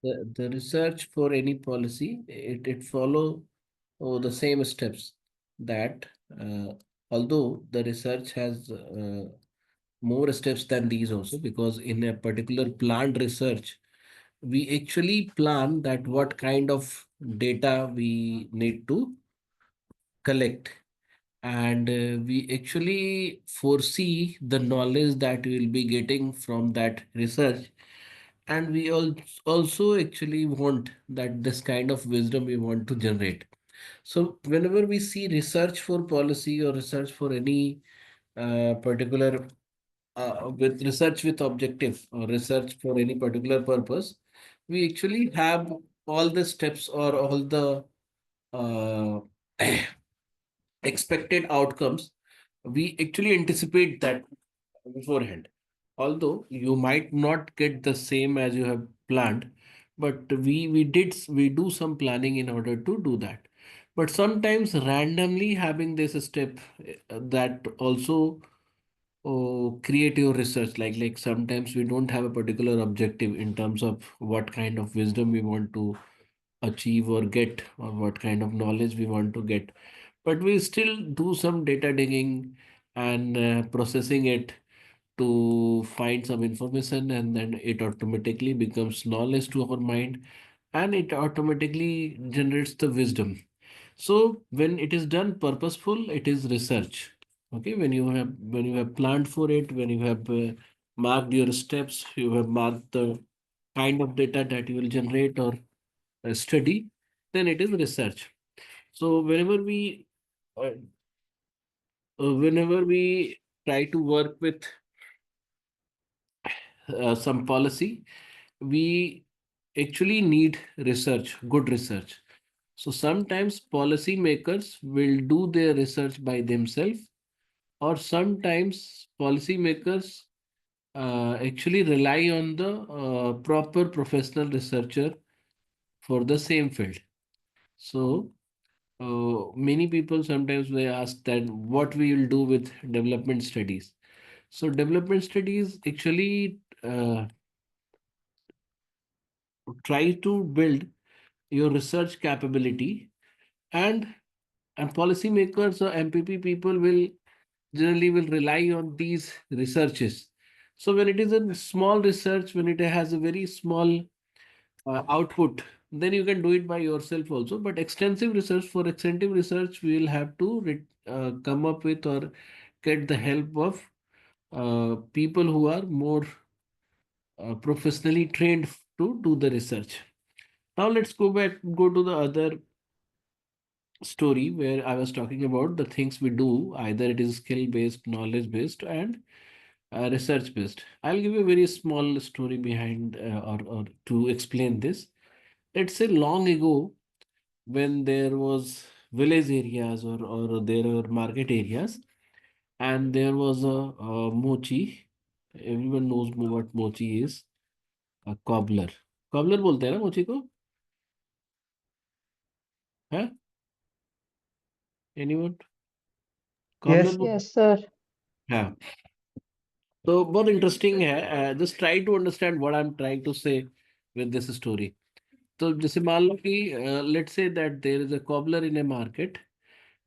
The research for any policy, it follow the same steps that uh, although the research has more steps than these also, because in a particular planned research we actually plan that what kind of data we need to collect, and we actually foresee the knowledge that we will be getting from that research, and we also actually want that this kind of wisdom we want to generate. So whenever we see research for policy or research for any particular with research with objective or research for any particular purpose, we actually have all the steps or all the uh, expected outcomes. We actually anticipate that beforehand. Although you might not get the same as you have planned, but we do some planning in order to do that. But sometimes randomly having this step that also create your research, like sometimes we don't have a particular objective in terms of what kind of wisdom we want to achieve or get, or what kind of knowledge we want to get, but we still do some data digging and processing it to find some information, and then it automatically becomes knowledge to our mind, and it automatically generates the wisdom. So when it is done purposeful, it is research. Okay, when you have planned for it, when you have marked your steps, you have marked the kind of data that you will generate or study, then it is research. So uh, whenever we try to work with some policy, we actually need research, good research. So sometimes policymakers will do their research by themselves, or sometimes policymakers actually rely on the proper professional researcher for the same field. So many people sometimes they ask that what we will do with development studies. So development studies actually try to build your research capability, and policymakers or MPP people will generally will rely on these researches. So when it is a small research, when it has a very small output, then you can do it by yourself also. But extensive research, for extensive research, we will have to come up with or get the help of people who are more professionally trained to do the research. Now let's go to the other story where I was talking about the things we do. Either it is skill based, knowledge based, and research based. I'll give you a very small story behind or to explain this. Let's say long ago, when there was village areas or there were market areas, and there was a mochi. Everyone knows what mochi is. A cobbler. Cobbler बोलते हैं ना मोची को? है? Anyone? Cobbler Yes. बोल. Yes, sir. हाँ. तो बहुत इंटरेस्टिंग है. Just try to understand what I'm trying to say with this story. तो जैसे मान लो कि let's say that there is a cobbler in a market,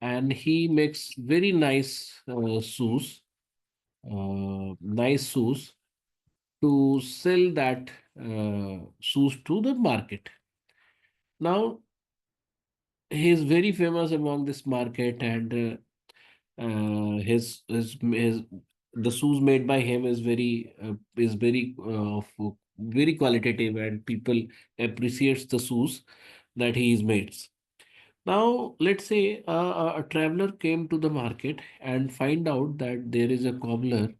and he makes very nice shoes to sell that shoes to the market. Now he is very famous among this market, and his the shoes made by him is very qualitative, and people appreciates the shoes that he is made. Now let's say a traveler came to the market and find out that there is a cobbler.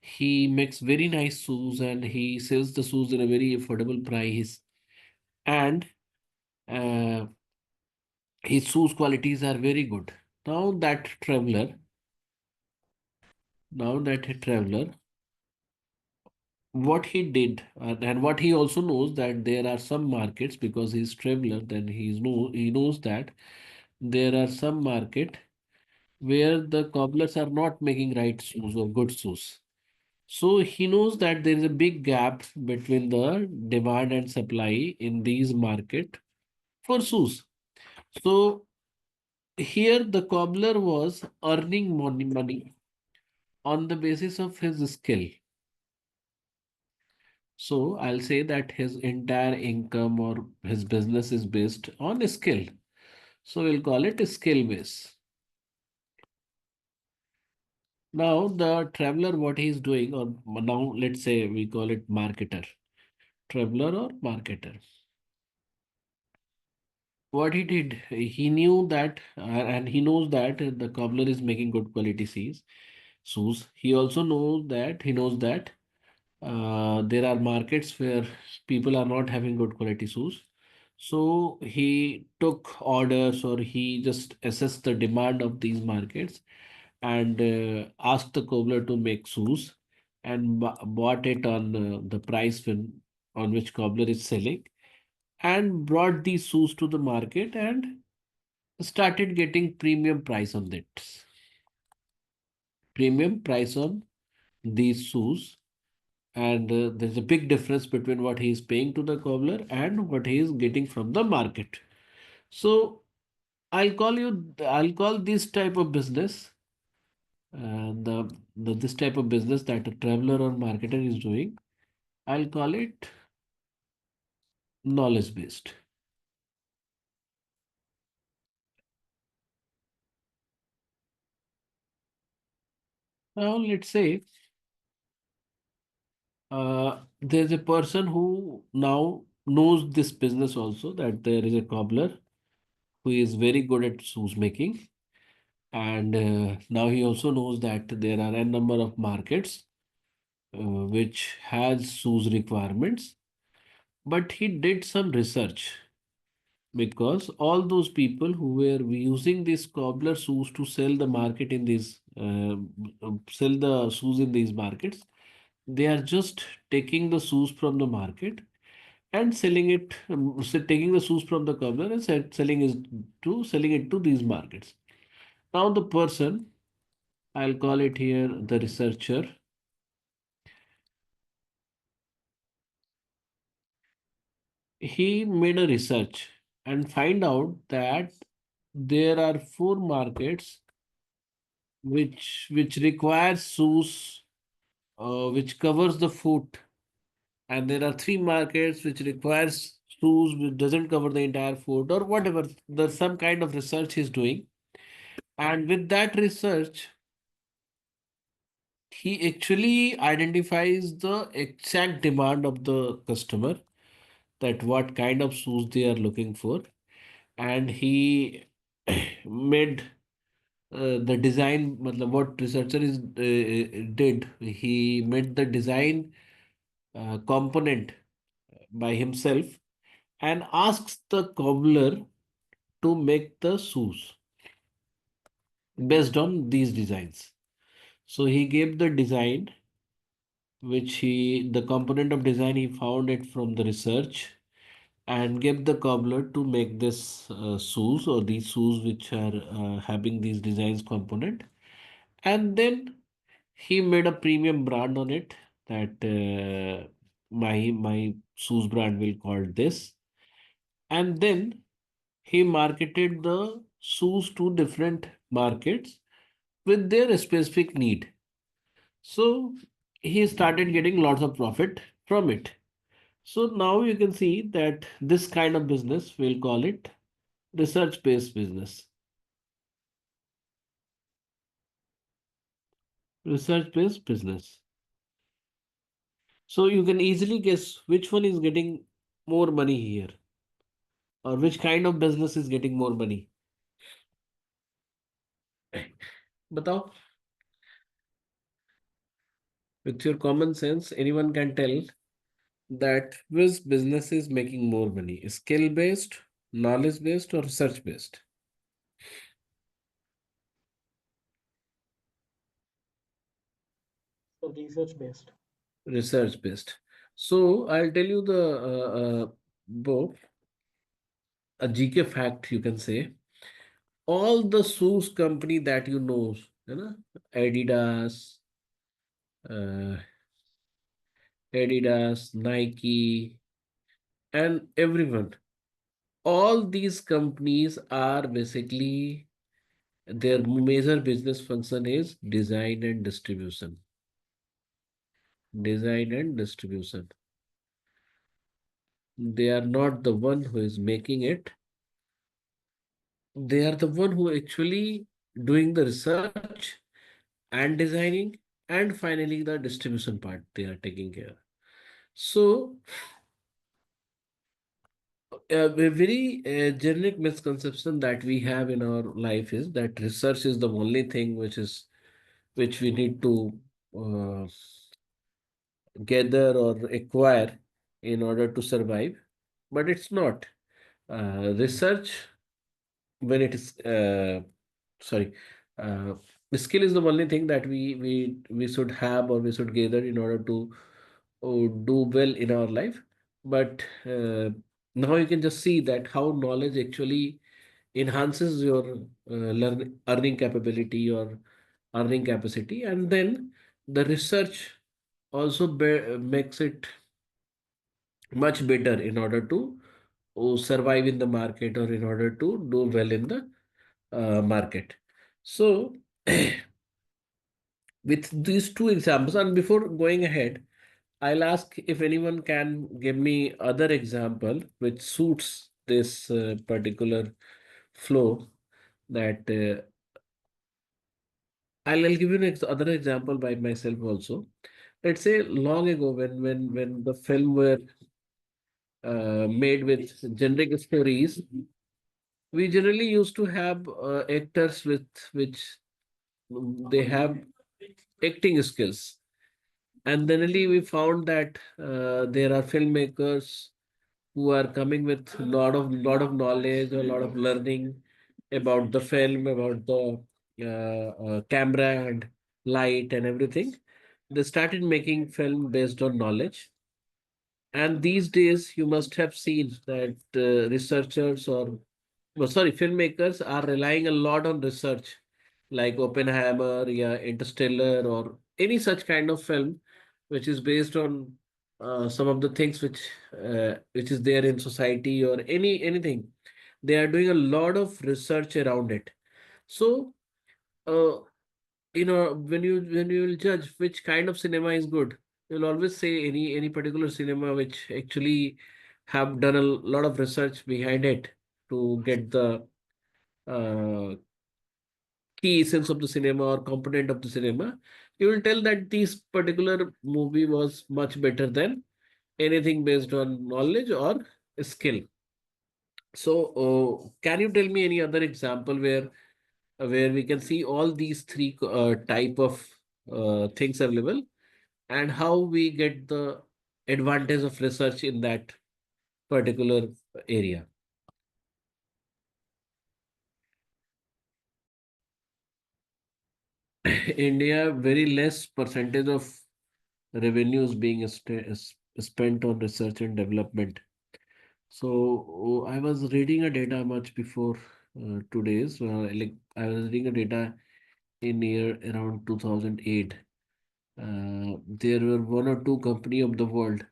He makes very nice shoes, and he sells the shoes in a very affordable price, and uh, his shoes qualities are very good. Now that traveler, now that traveler, what he did, and what he also knows that there are some markets, because he's traveler, then he knows that there are some market where the cobblers are not making right shoes or good shoes. So he knows that there is a big gap between the demand and supply in these market for shoes. So here the cobbler was earning money on the basis of his skill. So I'll say that his entire income or his business is based on skill. So we'll call it a skill base. Now the traveler, what he is doing, or now let's say we call it marketer, traveler or marketer. What he did, he knew that, and he knows that the cobbler is making good quality shoes. He knows that there are markets where people are not having good quality shoes. So he took orders, or he just assessed the demand of these markets, and asked the cobbler to make shoes, and bought it on the price on which cobbler is selling, and brought these shoes to the market and started getting premium price on it. Premium price on these shoes. And there's a big difference between what he is paying to the cobbler and what he is getting from the market. So I'll call this type of business, this type of business that a traveler or marketer is doing, I'll call it knowledge based. Now let's say there's a person who now knows this business also, that there is a cobbler who is very good at shoes making, and now he also knows that there are a number of markets which has shoes requirements. But he did some research, because all those people who were using these cobbler shoes to sell the market in these sell the shoes in these markets, they are just taking the shoes from the market and selling it, taking the shoes from the cobbler and selling it to these markets. Now the person, I'll call it here the researcher, he made a research and find out that there are four markets which requires shoes which covers the foot, and there are three markets which requires shoes which doesn't cover the entire foot, or whatever. There's some kind of research he's doing, and with that research he actually identifies the exact demand of the customer, that what kind of shoes they are looking for, and he made the design. What researcher did, he made the design component by himself and asks the cobbler to make the shoes based on these designs. So he gave the design, the component of design he found it from the research, and gave the cobbler to make this shoes, or these shoes which are having these designs component. And then he made a premium brand on it, that my shoes brand will call this. And then he marketed the shoes to different markets with their specific need. So he started getting lots of profit from it. So now you can see that this kind of business, we'll call it research based business. Research based business. So you can easily guess which one is getting more money here, or which kind of business is getting more money. Batao, with your common sense, anyone can tell that which business is making more money, skill based, knowledge based, or research based? So research based. Research based. So I'll tell you the book, a GK fact, you can say. All the shoes company that you know, Adidas, Adidas, Nike, and everyone. All these companies are basically their major business function is design and distribution. Design and distribution. They are not the one who is making it. They are the one who actually doing the research and designing, and finally the distribution part they are taking care. So a very generic misconception that we have in our life is that research is the only thing which we need to uh, gather or acquire in order to survive, but it's not. Research, when it is sorry, uh, the skill is the only thing that we should have or we should gather in order to do well in our life. But now you can just see that how knowledge actually enhances your earning capability or earning capacity, and then the research also makes it much better in order to survive in the market or in order to do well in the market. So with these two examples, and before going ahead, I'll ask if anyone can give me other example which suits this particular flow. That I'll give you an other example by myself also. Let's say long ago, when the film were made with generic stories, we generally used to have actors with which they have acting skills. And then really we found that there are filmmakers who are coming with lot of knowledge, a lot of learning about the film, about the camera and light and everything. They started making film based on knowledge. And these days, you must have seen that researchers or, well, sorry, filmmakers are relying a lot on research, like Oppenheimer, yeah, Interstellar, or any such kind of film, which is based on some of the things which is there in society or anything. They are doing a lot of research around it. So, uh, when you will judge which kind of cinema is good, you'll always say any particular cinema which actually have done a lot of research behind it to get the uh, key essence of the cinema or component of the cinema. You will tell that this particular movie was much better than anything based on knowledge or skill. So can you tell me any other example where we can see all these three type of things available, and how we get the advantage of research in that particular area? India, very less percentage of revenues being spent on research and development. So I was reading a data much before 2 days. Like I was reading a data in year around 2008. There were one or two company of the world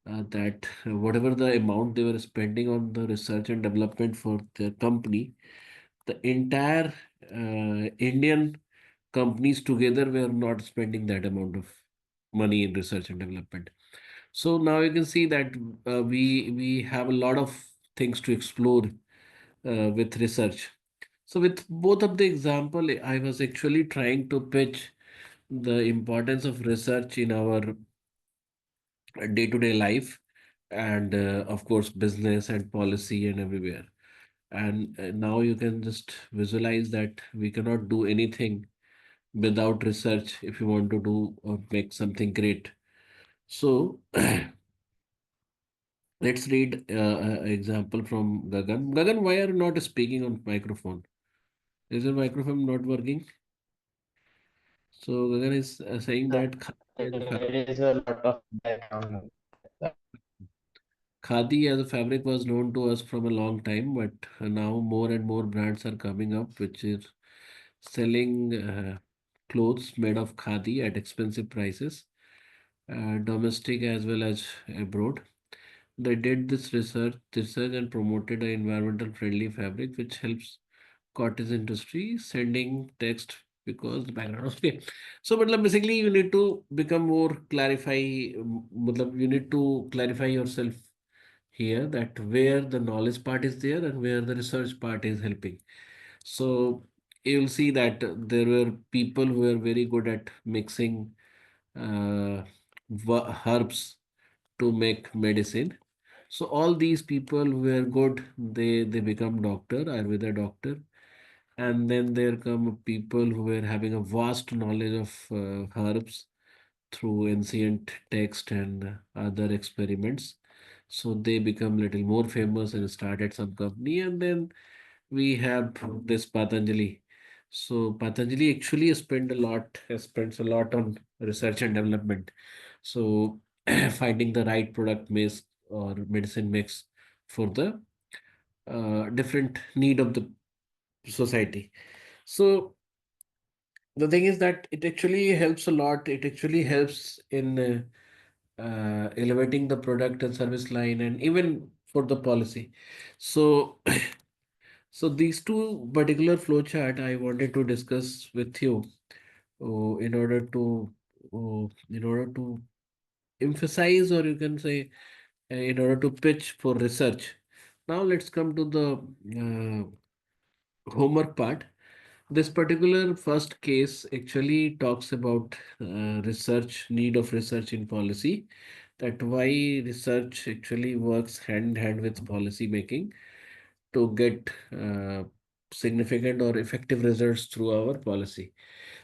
that whatever the amount they were spending on the research and development for their company, the entire Indian companies together were not spending that amount of money in research and development. So now you can see that we have a lot of things to explore with research. So with both of the example, I was actually trying to pitch the importance of research in our day-to-day life, and of course business and policy and everywhere. And now you can just visualize that we cannot do anything without research if you want to do or make something great. So let's read an example from Gagan. Gagan, why are you not speaking on microphone? Is your microphone not working? So Gagan is saying that There is a lot of background. Khadi as a fabric was known to us from a long time, but now more and more brands are coming up which is selling clothes made of khadi at expensive prices. domestic as well as abroad. They did this research and promoted an environmental friendly fabric which helps cottage industry sending text because the background was clear. So, but basically, you need to become more clarify. You need to clarify yourself here that where the knowledge part is there and where the research part is helping. So you'll see that there were people who were very good at mixing uh, herbs to make medicine. So all these people who were good, they become doctor, Ayurveda doctor, and then there come people who were having a vast knowledge of herbs through ancient text and other experiments. So they become little more famous and started some company, and then we have this Patanjali. So Patanjali actually spends a lot on research and development. So finding the right product mix or medicine mix for the different need of the society. So the thing is that it actually helps a lot. It actually helps in elevating the product and service line and even for the policy. So so these two particular flowchart I wanted to discuss with you in order to emphasize, or you can say in order to pitch for research. Now let's come to the homework part. This particular first case actually talks about need of research in policy, that why research actually works hand in hand with policy making to get significant or effective results through our policy.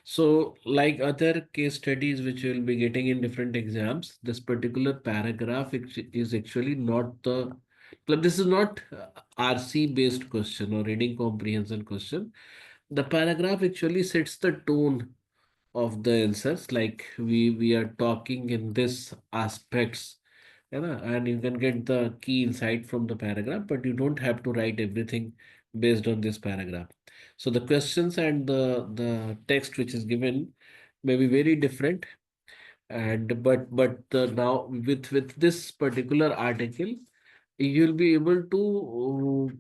So, like other case studies which you will be getting in different exams, this particular paragraph is actually not the, like, this is not RC based question or reading comprehension question. The paragraph actually sets the tone of the answers, like we are talking in this aspects, you know, and you can get the key insight from the paragraph, but you don't have to write everything based on this paragraph. So the questions and the text which is given may be very different, and now with this particular article you'll be able to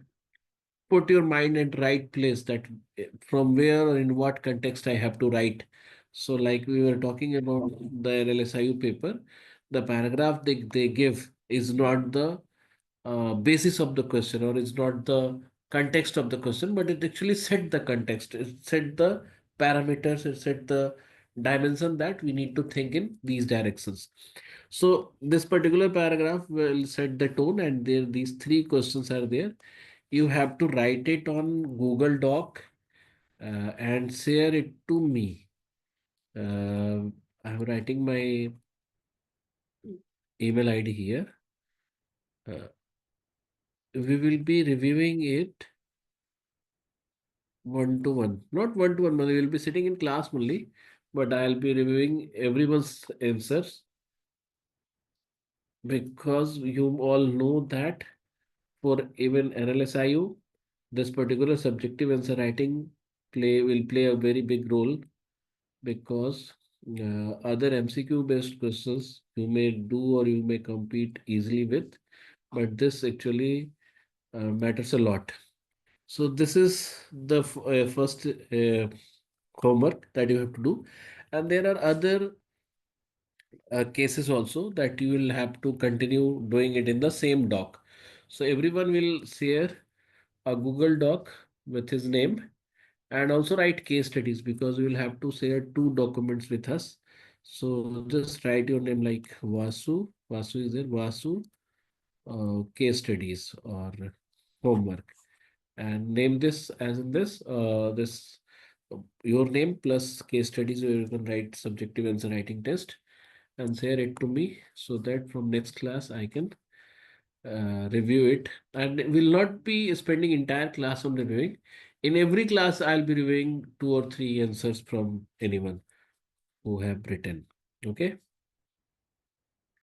put your mind at right place, that from where or in what context I have to write. So like we were talking about the LSIU paper, the paragraph they give is not the basis of the question, or it's not the context of the question, but it actually set the context, it set the parameters, it set the dimension that we need to think in these directions. So this particular paragraph will set the tone, and there these three questions are there. You have to write it on Google Doc and share it to me. I'm writing my email ID here. Uh, we will be reviewing it one to one, not one to one. We will be sitting in class only, but I'll be reviewing everyone's answers, because you all know that for even NLSIU, this particular subjective answer writing play a very big role, because other MCQ based questions you may do or you may compete easily with, but this actually matters a lot. So this is the first homework that you have to do, and there are other cases also that you will have to continue doing it in the same doc. So everyone will share a Google Doc with his name, and also write case studies, because we will have to share two documents with us. So just write your name like Vasu is there, Vasu case studies or homework, and name this as in this your name plus case studies, where you can write subjective answer writing test and share it to me, so that from next class I can review it, and will not be spending entire class on reviewing. In every class, I'll be reviewing two or three answers from anyone who have written. Okay.